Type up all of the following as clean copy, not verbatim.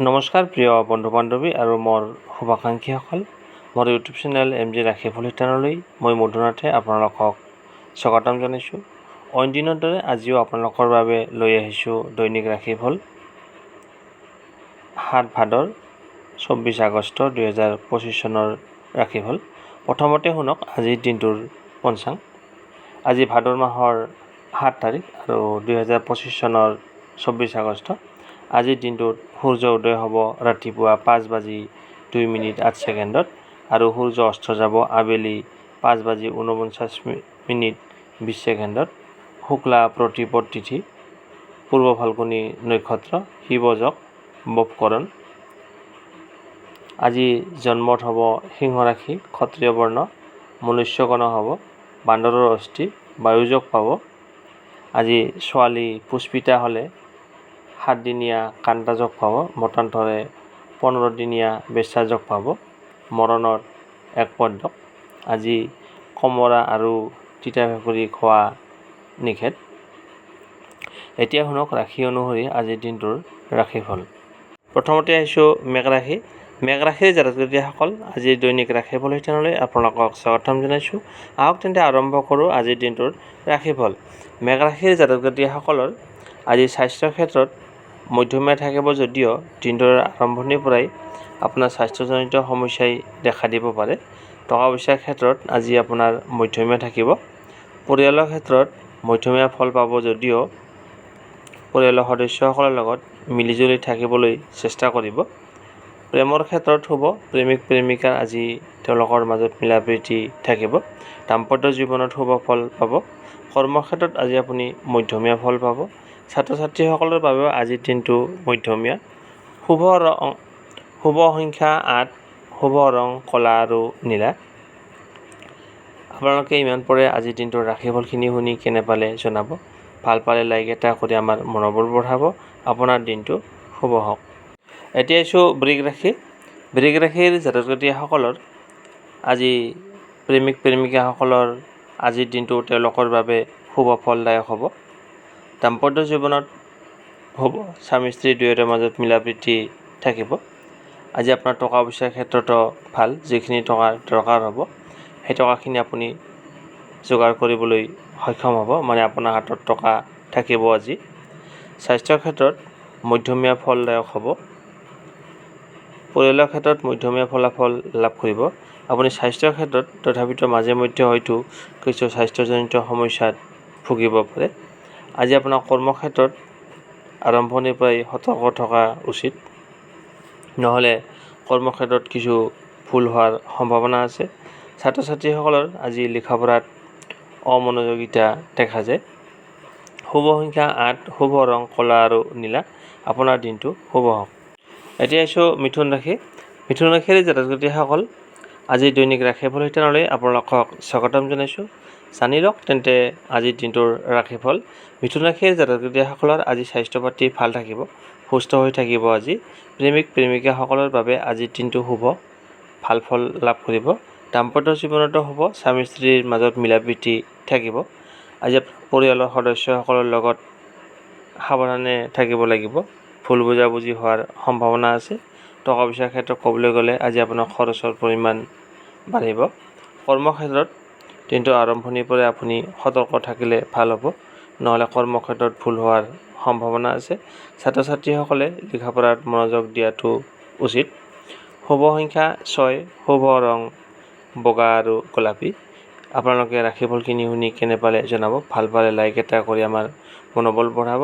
নমস্কাৰ প্ৰিয় বন্ধু বান্ধৱী আৰু মোৰ শুভাকাংক্ষীসকল, মোৰ ইউটিউব চেনেল MG ৰাশিফল শিতানলৈ মই মধুনাথে আপোনালোকক স্বাগতম জনাইছোঁ। অইন দিনৰ দৰে আজিও আপোনালোকৰ বাবে লৈ আহিছোঁ দৈনিক ৰাশিফল ৭ ভাদৰ ২৪ আগষ্ট ২০২৫ চনৰ ৰাশিফল। প্ৰথমতে শুনক আজিৰ দিনটোৰ পঞ্চাং। আজি ভাদৰ মাহৰ ৭ তাৰিখ আৰু ২০২৫ চনৰ ২৪ আগষ্ট। আজিৰ দিনটোত সূৰ্য উদয় হ'ব ৰাতিপুৱা ৫:২:৮ আৰু সূৰ্য অস্ত যাব আবেলি ৫:৪৯:২০। শুক্লা প্ৰতিপদ তিথি, পূৰ্ব ফাল্গুনী নক্ষত্ৰ, শিৱযোগ, বপকৰণ। আজি জন্মত হ'ব সিংহ ৰাশি, ক্ষত্ৰিয় বৰ্ণ, মনুষ্যগণ হ'ব, বান্দৰৰ অস্থি, বায়ুযোগ পাব। আজি ছোৱালী পুষ্পিতা হ'লে ৭ দিনীয়া কান্তাযোগ পাব, মতান্তৰে ১৫ দিনীয়া বেশ্যাযোগ পাব, মৰণৰ এক পদ্যক। আজি কমৰা আৰু তিতা ভেকুৰী খোৱা নিষেধ। এতিয়া শুনক ৰাশি অনুসৰি আজিৰ দিনটোৰ ৰাশিফল। প্ৰথমতে আহিছোঁ মেঘ ৰাশি। মেঘ ৰাশিৰ জাতক জাতিসকল, আজিৰ দৈনিক ৰাশিফল শিতানলৈ আপোনালোকক স্বাগতম জনাইছোঁ। আহক তেন্তে আৰম্ভ কৰোঁ আজিৰ দিনটোৰ ৰাশিফল। মেঘ ৰাশিৰ জাতক জাতিসকলৰ আজি স্বাস্থ্যৰ ক্ষেত্ৰত মধ্যমীয়া থাকিব যদিও দিনটোৰ আৰম্ভণিৰ পৰাই আপোনাৰ স্বাস্থ্যজনিত সমস্যাই দেখা দিব পাৰে। টকা পইচাৰ ক্ষেত্ৰত আজি আপোনাৰ মধ্যমীয়া থাকিব। পৰিয়ালৰ ক্ষেত্ৰত মধ্যমীয়া ফল পাব যদিও পৰিয়ালৰ সদস্যসকলৰ লগত মিলিজুলি থাকিবলৈ চেষ্টা কৰিব। প্ৰেমৰ ক্ষেত্ৰত শুভ, প্ৰেমিক প্ৰেমিকাৰ আজি তেওঁলোকৰ মাজত মিলা প্ৰীতি থাকিব। দাম্পত্য জীৱনত শুভ ফল পাব। কৰ্মক্ষেত্ৰত আজি আপুনি মধ্যমীয়া ফল পাব। ছাত্ৰ ছাত্ৰীসকলৰ বাবেও আজিৰ দিনটো মধ্যমীয়া। শুভ সংখ্যা ৮, শুভ ৰং ক'লা আৰু নীলা। আপোনালোকে ইমান পৰে আজিৰ দিনটোৰ ৰাশিফলখিনি শুনি কেনে পালে জনাব। ভাল পালে লাইক এটা কৰি আমাৰ মনোবল বঢ়াব। আপোনাৰ দিনটো শুভ হওক। এতিয়া আহিছোঁ বৃষ ৰাশি। বৃষ ৰাশিৰ জাতক জাতিসকলৰ আজি প্ৰেমিক প্ৰেমিকাসকলৰ আজিৰ দিনটো তেওঁলোকৰ বাবে শুভ ফলদায়ক হ'ব। দাম্পত্য জীৱনত হ'ব, স্বামী স্ত্ৰী দুয়োৰে মাজত মিলা প্ৰীতি থাকিব। আজি আপোনাৰ টকা পইচাৰ ক্ষেত্ৰতো ভাল। যিখিনি টকাৰ দৰকাৰ হ'ব সেই টকাখিনি আপুনি যোগাৰ কৰিবলৈ সক্ষম হ'ব, মানে আপোনাৰ হাতত টকা থাকিব আজি। স্বাস্থ্যৰ ক্ষেত্ৰত মধ্যমীয়া ফলদায়ক হ'ব। পৰিয়ালৰ ক্ষেত্ৰত মধ্যমীয়া ফলাফল লাভ কৰিব। আপুনি স্বাস্থ্যৰ ক্ষেত্ৰত তথাপিতো মাজে মধ্যে হয়তো কিছু স্বাস্থ্যজনিত সমস্যাত ভুগিব পাৰে। আজি আপোনাৰ কৰ্মক্ষেত্ৰত আৰম্ভণিৰ পৰাই সতৰ্ক থকা উচিত, নহ'লে কৰ্মক্ষেত্ৰত কিছু ভুল হোৱাৰ সম্ভাৱনা আছে। ছাত্ৰ ছাত্ৰীসকলৰ আজি লিখা পঢ়াত অমনোযোগিতা দেখা যায়। শুভ সংখ্যা ৮, শুভ ৰং ক'লা আৰু নীলা। আপোনাৰ দিনটো শুভ হওক। এতিয়া আহিছোঁ মিথুন ৰাশি। মিথুন ৰাশিৰ জাতক জাতিসকল, আজি দৈনিক ৰাশিফল শিতানলৈ আপোনালোকক স্বাগতম জনাইছোঁ। জানি লওক তেন্তে আজিৰ দিনটোৰ ৰাশিফল। মিথুন ৰাশিৰ জাতক জাতিসকলৰ আজি স্বাস্থ্য পাতি ভাল থাকিব, সুস্থ হৈ থাকিব। আজি প্ৰেমিক প্ৰেমিকাসকলৰ বাবে আজিৰ দিনটো শুভ, ভাল ফল লাভ কৰিব। দাম্পত্য জীৱনতো হ'ব, স্বামী স্ত্ৰীৰ মাজত মিলা প্ৰীতি থাকিব। আজি পৰিয়ালৰ সদস্যসকলৰ লগত সাৱধানে থাকিব লাগিব, ভুল বুজাবুজি হোৱাৰ সম্ভাৱনা আছে। টকা পইচাৰ ক্ষেত্ৰত ক'বলৈ গ'লে আজি আপোনাৰ খৰচৰ পৰিমাণ বাঢ়িব। কৰ্মক্ষেত্ৰত দিনটো আৰম্ভণিৰ পৰাই আপুনি সতৰ্ক থাকিলে ভাল হ'ব, নহ'লে কৰ্মক্ষেত্ৰত ভুল হোৱাৰ সম্ভাৱনা আছে। ছাত্ৰ ছাত্ৰীসকলে লিখা পঢ়াত মনোযোগ দিয়াটো উচিত। শুভ সংখ্যা ৬, শুভ ৰং বগা আৰু গোলাপী। আপোনালোকে ৰাশিফলখিনি শুনি কেনে পালে জনাব। ভাল পালে লাইক এটা কৰি আমাৰ মনোবল বঢ়াব।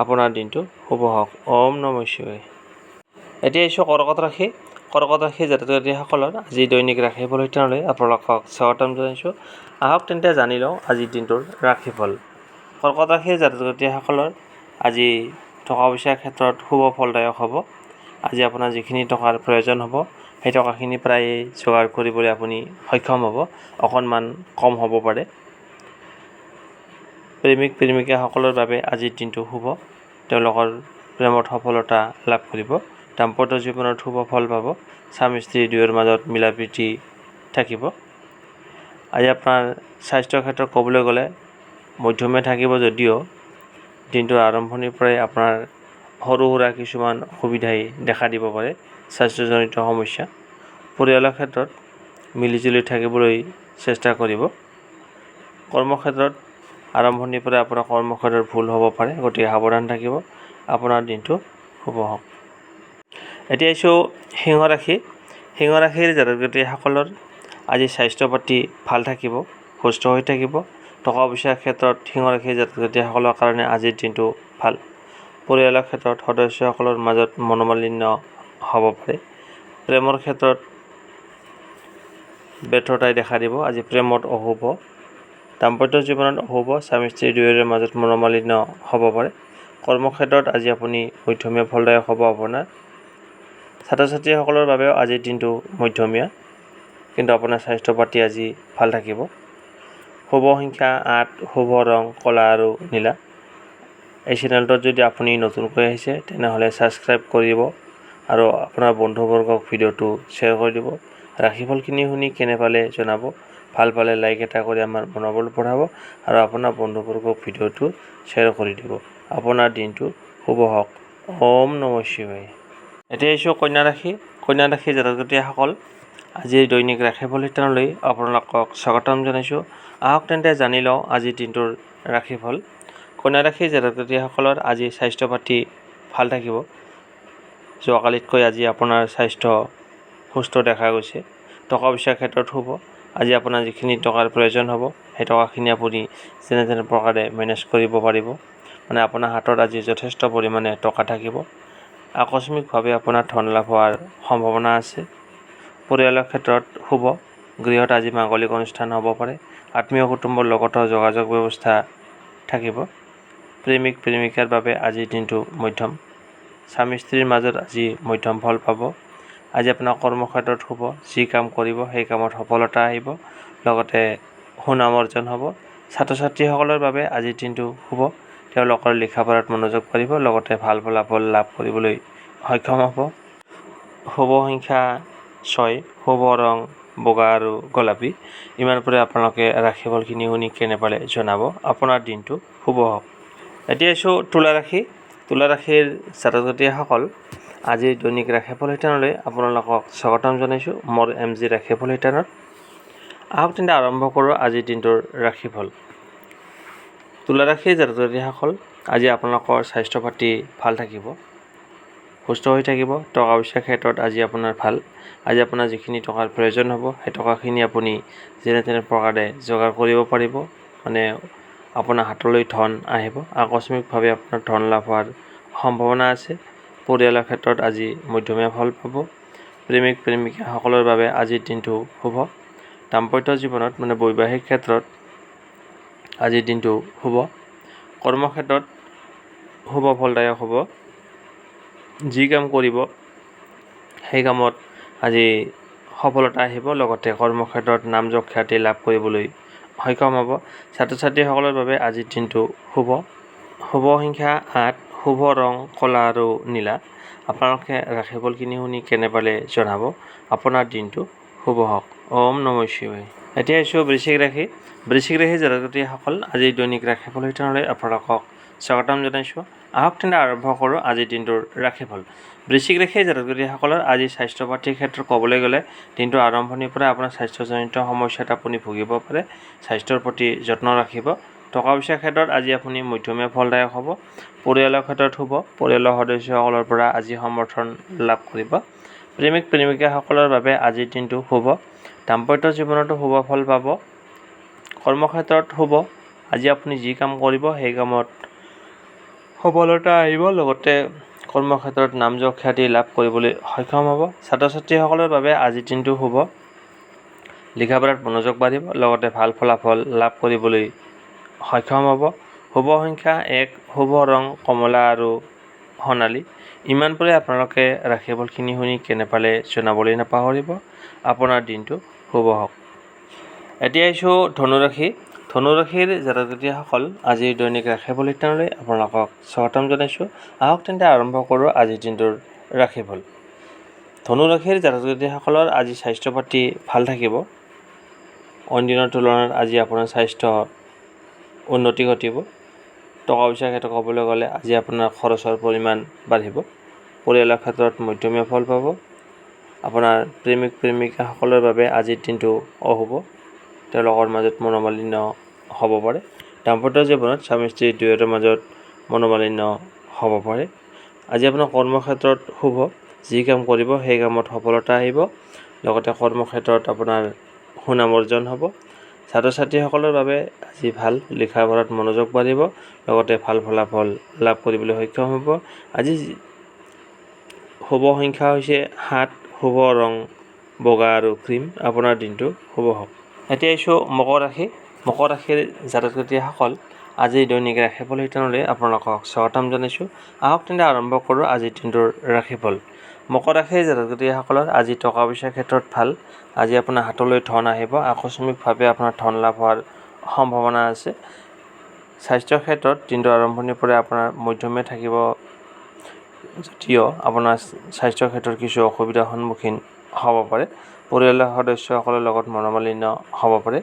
আপোনাৰ দিনটো শুভ হওক। ওম নমঃ শিৱায়। এতিয়া আহিছোঁ কৰ্কট ৰাশি। কৰ্কট ৰাশিৰ জাতক জাতিসকলৰ আজি দৈনিক ৰাশিফল শিতানলৈ আপোনালোকক স্বাগতম জনাইছোঁ। আহক তেন্তে জানি লওঁ আজিৰ দিনটোৰ ৰাশিফল। কৰ্কট ৰাশিৰ জাতক জাতিসকলৰ আজি টকা পইচাৰ ক্ষেত্ৰত শুভ ফলদায়ক হ'ব। আজি আপোনাৰ যিখিনি টকাৰ প্ৰয়োজন হ'ব সেই টকাখিনি প্ৰায়ে যোগাৰ কৰিবলৈ আপুনি সক্ষম হ'ব, অকণমান কম হ'ব পাৰে। প্ৰেমিক প্ৰেমিকাসকলৰ বাবে আজিৰ দিনটো শুভ, তেওঁলোকৰ প্ৰেমত সফলতা লাভ কৰিব। দাম্পত্য জীৱনত শুভ ফল পাব, স্বামী স্ত্ৰী দুয়োৰ মাজত মিলা প্ৰীতি থাকিব। আজি আপোনাৰ স্বাস্থ্যৰ ক্ষেত্ৰত ক'বলৈ গ'লে মধ্যমীয়া থাকিব যদিও দিনটোৰ আৰম্ভণিৰ পৰাই আপোনাৰ সৰু সুৰা কিছুমান অসুবিধাই দেখা দিব পাৰে, স্বাস্থ্যজনিত সমস্যা। পৰিয়ালৰ ক্ষেত্ৰত মিলিজুলি থাকিবলৈ চেষ্টা কৰিব। কৰ্মক্ষেত্ৰত আৰম্ভণিৰ পৰা আপোনাৰ কৰ্মক্ষেত্ৰত ভুল হ'ব পাৰে, গতিকে সাৱধান থাকিব। আপোনাৰ দিনটো শুভ হওক। এতিয়া আহিছোঁ সিংহ ৰাশি। সিংহ ৰাশিৰ জাতক জাতিসকলৰ আজি স্বাস্থ্য পাতি ভাল থাকিব, সুস্থ হৈ থাকিব। টকা পইচাৰ ক্ষেত্ৰত সিংহ ৰাশিৰ জাতক জাতিসকলৰ কাৰণে আজিৰ দিনটো ভাল। পৰিয়ালৰ ক্ষেত্ৰত সদস্যসকলৰ মাজত মনোমালিন্য হ'ব পাৰে। প্ৰেমৰ ক্ষেত্ৰত ব্যৰ্থতাই দেখা দিব। আজি প্ৰেমত অশুভ, দাম্পত্য জীৱনত অশুভ, স্বামী স্ত্ৰী দুয়োৰে মাজত মনোমালিন্য হ'ব পাৰে। কৰ্মক্ষেত্ৰত আজি আপুনি মধ্যমীয়া ফলদায়ক হ'ব আপোনাৰ। ছাত্ৰ ছাত্ৰীসকলৰ বাবেও আজিৰ দিনটো মধ্যমীয়া, কিন্তু আপোনাৰ স্বাস্থ্য পাতি আজি ভাল থাকিব। শুভ সংখ্যা 8, শুভ ৰং ক'লা আৰু নীলা। এই চেনেলটোত যদি আপুনি নতুনকৈ আহিছে তেনেহ'লে ছাবস্ক্ৰাইব কৰিব আৰু আপোনাৰ বন্ধুবৰ্গক ভিডিঅ'টো শ্বেয়াৰ কৰি দিব। ৰাশিফলখিনি শুনি কেনে পালে জনাব। ভাল পালে লাইক এটা কৰি আমাৰ মনোবল বঢ়াব আৰু আপোনাৰ বন্ধুবৰ্গক ভিডিঅ'টো শ্বেয়াৰ কৰি দিব। আপোনাৰ দিনটো শুভ হওক। ওম নমঃ শিৱায়। এতিয়া আহিছোঁ কন্যা ৰাশি। কন্যা ৰাশিৰ জাতক জাতিসকল আজিৰ দৈনিক ৰাশিফল শিতানলৈ আপোনালোকক স্বাগতম জনাইছোঁ। আহক তেন্তে জানি লওঁ আজিৰ দিনটোৰ ৰাশিফল। কন্যা ৰাশিৰ জাতক জাতিসকলৰ আজি স্বাস্থ্য পাতি ভাল থাকিব। যোৱাকালিতকৈ আজি আপোনাৰ স্বাস্থ্য সুস্থ দেখা গৈছে। টকা পইচাৰ ক্ষেত্ৰত শুভ। আজি আপোনাৰ যিখিনি টকাৰ প্ৰয়োজন হ'ব সেই টকাখিনি আপুনি যেনে তেনে প্ৰকাৰে মেনেজ কৰিব পাৰিব। মানে আপোনাৰ হাতত আজি যথেষ্ট পৰিমাণে টকা থাকিব। আকস্মিকভাৱে আপোনাৰ ধন লাভ হোৱাৰ সম্ভাৱনা আছে। পৰিয়ালৰ ক্ষেত্ৰত শুভ। গৃহত আজি মাংগলিক অনুষ্ঠান হ'ব পাৰে। আত্মীয় কুটুম্বৰ লগতো যোগাযোগ ব্যৱস্থা থাকিব। প্ৰেমিক প্ৰেমিকাৰ বাবে আজিৰ দিনটো মধ্যম। স্বামী স্ত্ৰীৰ মাজত আজি মধ্যম ফল পাব। আজি আপোনাৰ কৰ্মক্ষেত্ৰত শুভ। যি কাম কৰিব সেই কামত সফলতা আহিব, লগতে সুনাম অৰ্জন হ'ব। ছাত্ৰ ছাত্ৰীসকলৰ বাবে আজিৰ দিনটো শুভ। তেওঁলোকৰ লিখা পঢ়াত মনোযোগ পাৰিব, লগতে ভাল ফলাফল লাভ কৰিবলৈ সক্ষম হ'ব। শুভ সংখ্যা 6, শুভ ৰং বগা আৰু গোলাপী। ইমানপুৰে আপোনালোকে ৰাশিফলখিনি শুনি কেনে পালে জনাব। আপোনাৰ দিনটো শুভ হওক। এতিয়া আহিছোঁ তুলা ৰাশি। তুলা ৰাশিৰ জাতক জাতিসকল আজিৰ দৈনিক ৰাশিফল শিতানলৈ আপোনালোকক স্বাগতম জনাইছোঁ মোৰ MG ৰাশিফল শিতানত। আহক তেন্তে আৰম্ভ কৰোঁ আজিৰ দিনটোৰ ৰাশিফল। তুলা ৰাশিৰ জাতক জাতিসকল আজি আপোনালোকৰ স্বাস্থ্য পাতি ভাল থাকিব, সুস্থ হৈ থাকিব। টকা পইচাৰ ক্ষেত্ৰত আজি আপোনাৰ ভাল। আজি আপোনাৰ যিখিনি টকাৰ প্ৰয়োজন হ'ব সেই টকাখিনি আপুনি যেনে তেনে প্ৰকাৰে যোগাৰ কৰিব পাৰিব। মানে আপোনাৰ হাতলৈ ধন আহিব। আকস্মিকভাৱে আপোনাৰ ধন লাভ হোৱাৰ সম্ভাৱনা আছে। পৰিয়ালৰ ক্ষেত্ৰত আজি মধ্যমীয়া ফল পাব। প্ৰেমিক প্ৰেমিকাসকলৰ বাবে আজিৰ দিনটো শুভ। দাম্পত্য জীৱনত মানে বৈবাহিক ক্ষেত্ৰত আজিৰ দিনটো শুভ। কৰ্মক্ষেত্ৰত শুভ ফলদায়ক হ'ব। যি কাম কৰিব সেই কামত আজি সফলতা আহিব, লগতে কৰ্মক্ষেত্ৰত নাম যশ খ্যাতি লাভ কৰিবলৈ সক্ষম হ'ব। ছাত্ৰ ছাত্ৰীসকলৰ বাবে আজিৰ দিনটো শুভ। শুভ সংখ্যা 8, শুভ ৰং ক'লা আৰু নীলা। আপোনালোকে ৰাশিফলখিনি শুনি কেনে পালে জনাব। আপোনাৰ দিনটো শুভ হওক। ওম নমঃ শিৱায়। এতিয়া আহিছোঁ বৃশ্চিক ৰাশি। বৃশ্চিক ৰাশিৰ জাতক জাতিসকল আজিৰ দৈনিক ৰাশিফল শিতানলৈ আপোনালোকক স্বাগতম জনাইছোঁ। আহক তেন্তে আৰম্ভ কৰোঁ আজিৰ দিনটোৰ ৰাশিফল। বৃশ্চিক ৰাশিৰ জাতক জাতিসকলৰ আজি স্বাস্থ্য পাতিৰ ক্ষেত্ৰত ক'বলৈ গ'লে দিনটোৰ আৰম্ভণিৰ পৰা আপোনাৰ স্বাস্থ্যজনিত সমস্যাত আপুনি ভুগিব পাৰে। স্বাস্থ্যৰ প্ৰতি যত্ন ৰাখিব। টকা পইচাৰ ক্ষেত্ৰত আজি আপুনি মধ্যমীয়া ফলদায়ক হ'ব। পৰিয়ালৰ ক্ষেত্ৰত শুভ। পৰিয়ালৰ সদস্যসকলৰ পৰা আজি সমৰ্থন লাভ কৰিব। প্ৰেমিক প্ৰেমিকাসকলৰ বাবে আজিৰ দিনটো শুভ। দাম্পত্য জীৱনতো শুভ ফল পাব। কৰ্মক্ষেত্ৰত শুভ। আজি আপুনি যি কাম কৰিব সেই কামত সফলতা আহিব, লগতে কৰ্মক্ষেত্ৰত নাম যশ খ্যাতি লাভ কৰিবলৈ সক্ষম হ'ব। ছাত্ৰ ছাত্ৰীসকলৰ বাবে আজিৰ দিনটো শুভ। লিখা পঢ়াত মনোযোগ বাঢ়িব, লগতে ভাল ফলাফল লাভ কৰিবলৈ সক্ষম হ'ব। শুভ সংখ্যা 1, শুভ ৰং কমলা আৰু সোণালী। ইমানপুৰে আপোনালোকে ৰাশিফলখিনি শুনি কেনে পালে জনাবলৈ নাপাহৰিব। আপোনাৰ দিনটো শুভ হওক। এতিয়া আহিছোঁ ধনুৰাশি। ধনুৰাশিৰ জাতক জাতিসকল আজিৰ দৈনিক ৰাশিফল শিতানলৈ আপোনালোকক স্বাগতম জনাইছোঁ। আহক তেন্তে আৰম্ভ কৰোঁ আজিৰ দিনটোৰ ৰাশিফল। ধনুৰাশিৰ জাতক জাতিসকলৰ আজি স্বাস্থ্য পাতি ভাল থাকিব। অইন দিনৰ তুলনাত আজি আপোনাৰ স্বাস্থ্য উন্নতি ঘটিব। টকা পইচাৰ ক্ষেত্ৰত ক'বলৈ গ'লে আজি আপোনাৰ খৰচৰ পৰিমাণ বাঢ়িব। পৰিয়ালৰ ক্ষেত্ৰত মধ্যমীয়া ফল পাব। আপোনাৰ প্ৰেমিক প্ৰেমিকাসকলৰ বাবে আজিৰ দিনটো অশুভ। তেওঁলোকৰ মাজত মনোমালিন্য হ'ব পাৰে। দাম্পত্য জীৱনত স্বামী স্ত্ৰী দুয়োৰে মাজত মনোমালিন্য হ'ব পাৰে। আজি আপোনাৰ কৰ্মক্ষেত্ৰত শুভ। যি কাম কৰিব সেই কামত সফলতা আহিব। লগতে কৰ্মক্ষেত্ৰত আপোনাৰ সুনাম অৰ্জন হ'ব। ছাত্ৰ ছাত্ৰীসকলৰ বাবে আজি ভাল। লিখা পঢ়াত মনোযোগ বাঢ়িব। লগতে ভাল ফলাফল লাভ কৰিবলৈ সক্ষম হ'ব। আজি শুভ সংখ্যা হৈছে 7, শুভ ৰং বগা আৰু ক্ৰীম। আপোনাৰ দিনটো শুভ হওক। এতিয়া আহিছোঁ মকৰ ৰাশি। মকৰ ৰাশিৰ জাতক জাতিকসকল আজি দৈনিক ৰাশিফল শিতানলৈ আপোনালোকক স্বাগতম জনাইছোঁ। আহক তেন্তে আৰম্ভ কৰোঁ আজিৰ দিনটোৰ ৰাশিফল। মকৰ ৰাশিৰ জাতক জাতিকসকলৰ আজি টকা পইচাৰ ক্ষেত্ৰত ভাল। আজি আপোনাৰ হাতলৈ ধন আহিব। আকস্মিকভাৱে আপোনাৰ ধন লাভ হোৱাৰ সম্ভাৱনা আছে। স্বাস্থ্যৰ ক্ষেত্ৰত দিনটোৰ আৰম্ভণিৰ পৰা আপোনাৰ মধ্যমীয়া থাকিব যদিও আপোনাৰ স্বাস্থ্যৰ ক্ষেত্ৰত কিছু অসুবিধাৰ সন্মুখীন হ'ব পাৰে। পৰিয়ালৰ সদস্যসকলৰ লগত মনোমালিন্য হ'ব পাৰে।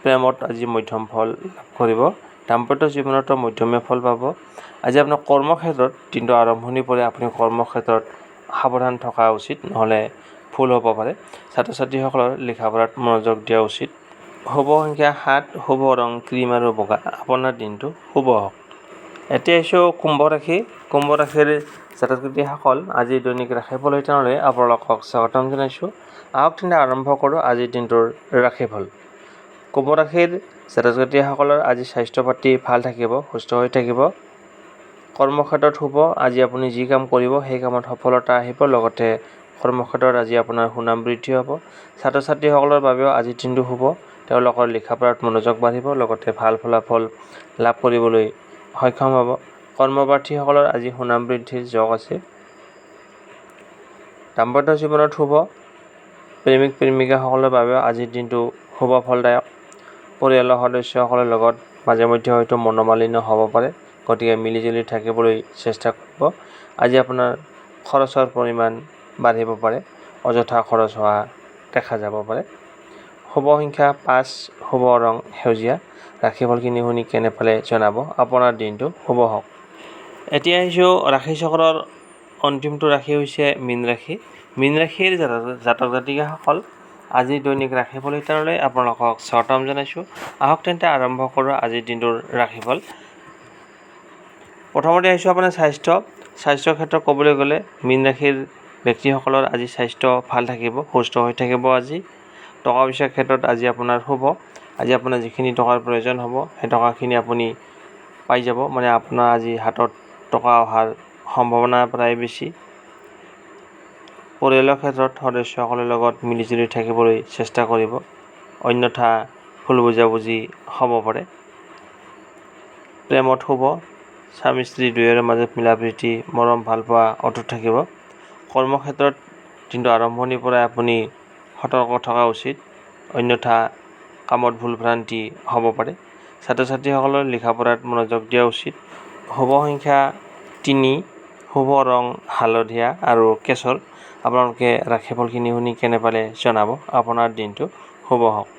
প্ৰেমত আজি মধ্যম ফল লাভ কৰিব। দাম্পত্য জীৱনতো মধ্যমীয়া ফল পাব। আজি আপোনাৰ কৰ্মক্ষেত্ৰত দিনটো আৰম্ভণিৰ পৰা আপুনি কৰ্মক্ষেত্ৰত সাৱধান থকা উচিত, নহ'লে ভুল হ'ব পাৰে। ছাত্ৰ ছাত্ৰীসকলৰ লিখা পঢ়াত মনোযোগ দিয়া উচিত। শুভ সংখ্যা 7, শুভ ৰং ক্ৰীম আৰু বগা। আপোনাৰ দিনটো শুভ হওক। এতিয়া আহিছোঁ কুম্ভ ৰাশি। কুম্ভ ৰাশিৰ জাতক জাতিকসকল আজি দৈনিক ৰাশিফল শিতানলৈ আপোনালোকক স্বাগতম জনাইছোঁ। আহক তেন্তে আৰম্ভ কৰোঁ আজিৰ দিনটোৰ ৰাশিফল। কুম্ভ ৰাশিৰ জাতক জাতিকসকলৰ আজি স্বাস্থ্য পাতি ভাল থাকিব, সুস্থ হৈ থাকিব। কৰ্মক্ষেত্ৰত শুভ। আজি আপুনি যি কাম কৰিব সেই কামত সফলতা আহিব। লগতে কৰ্মক্ষেত্ৰত আজি আপোনাৰ সুনাম বৃদ্ধি হ'ব। ছাত্ৰ ছাত্ৰীসকলৰ বাবেও আজিৰ দিনটো শুভ। তেওঁলোকৰ লিখা পঢ়াত মনোযোগ বাঢ়িব। লগতে ভাল ফলাফল লাভ কৰিবলৈ সক্ষম হ'ব। কৰ্মপ্ৰাৰ্থীসকলৰ আজি সুনাম বৃদ্ধিৰ যোগ আছে। দাম্পত্য জীৱনত শুভ। প্ৰেমিক প্ৰেমিকাসকলৰ বাবেও আজিৰ দিনটো শুভ ফলদায়ক। পৰিয়ালৰ সদস্যসকলৰ লগত মাজে মধ্যে হয়তো মনোমালিন্য হ'ব পাৰে। গতিকে মিলিজুলি থাকিবলৈ চেষ্টা কৰিব। আজি আপোনাৰ খৰচৰ পৰিমাণ বাঢ়িব পাৰে। অযথা খৰচ হোৱা দেখা যাব পাৰে। শুভ সংখ্যা 5, শুভ ৰং সেউজীয়া। ৰাশিফলখিনি শুনি কেনে পালে জনাব। আপোনাৰ দিনটো শুভ হওক। এতিয়া আহিছোঁ ৰাশিচক্ৰৰ অন্তিমটো ৰাশি হৈছে মীন ৰাশি। মীন ৰাশিৰ জাতক জাতিকাসকল আজি দৈনিক ৰাশিফল শিতানলৈ আপোনালোকক স্বাগতম জনাইছোঁ। আহক তেন্তে আৰম্ভ কৰোঁ আজিৰ দিনটোৰ ৰাশিফল। প্ৰথমতে আহিছোঁ আপোনাৰ স্বাস্থ্যৰ ক্ষেত্ৰত ক'বলৈ গ'লে মীন ৰাশিৰ ব্যক্তিসকলৰ আজি স্বাস্থ্য ভাল থাকিব, সুস্থ হৈ থাকিব। আজি টকা পইচাৰ ক্ষেত্ৰত আজি আপোনাৰ শুভ। আজি আপোনাৰ যিখিনি টকাৰ প্ৰয়োজন হ'ব সেই টকাখিনি আপুনি পাই যাব। মানে আপোনাৰ আজি হাতত টকা অহাৰ সম্ভাৱনা প্ৰায় বেছি। পৰিয়ালৰ ক্ষেত্ৰত সদস্যসকলৰ লগত মিলিজুলি থাকিবলৈ চেষ্টা কৰিব, অন্যথা ভুল বুজাবুজি হ'ব পাৰে। প্ৰেমত শুভ। স্বামী স্ত্ৰী দুয়োৰে মাজত মিলা প্ৰীতি, মৰম ভালপোৱা অটুট থাকিব। কৰ্মক্ষেত্ৰত দিনটো আৰম্ভণিৰ পৰাই আপুনি সতৰ্ক থকা উচিত, অন্যথা কামত ভুল ভ্ৰান্তি হ'ব পাৰে। ছাত্ৰ ছাত্ৰীসকলৰ লিখা পঢ়াত মনোযোগ দিয়া উচিত। শুভ সংখ্যা 3, শুভ ৰং হালধীয়া আৰু কেশৰ। আপোনালোকে ৰাশিফলখিনি শুনি কেনে পালে জনাব। আপোনাৰ দিনটো শুভ হওক।